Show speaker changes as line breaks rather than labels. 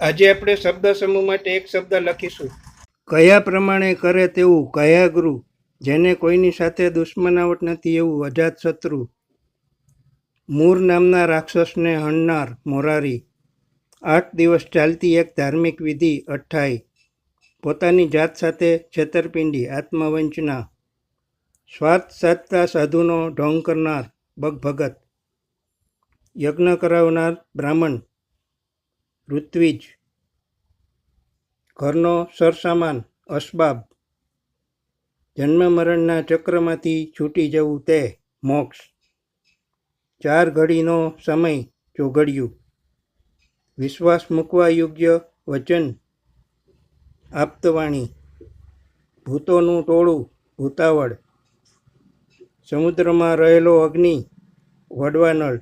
આજે આપણે શબ્દ સમૂહ માટે એક શબ્દ લખીશું. કયા પ્રમાણે કરે તેવું કયા ગુરુ, જેને કોઈની સાથે દુશ્મનાવટ નથી એવું અજાતશત્રુ. મૂર નામના રાક્ષસને હણનાર મોરારી. 8 દિવસ ચાલતી એક ધાર્મિક વિધિ અઠ્ઠાઈ. પોતાની જાત સાથે છેતરપિંડી આત્મવંચના. સ્વાર્થ સાધતા સાધુનો ઢોંગ કરનાર ભગત. યજ્ઞ કરાવનાર બ્રાહ્મણ ઋત્વિજ. ઘરનો સરસામાન અસબાબ. જન્મ મરણના ચક્રમાંથી છૂટી જવું તે મોક્ષ. 4 ઘડીનો સમય ચોઘડિયું. વિશ્વાસ મૂકવા યોગ્ય વચન આપ્તવાણી. ભૂતોનું ટોળું ભૂતાવળ. સમુદ્રમાં રહેલો અગ્નિ વડવાનળ.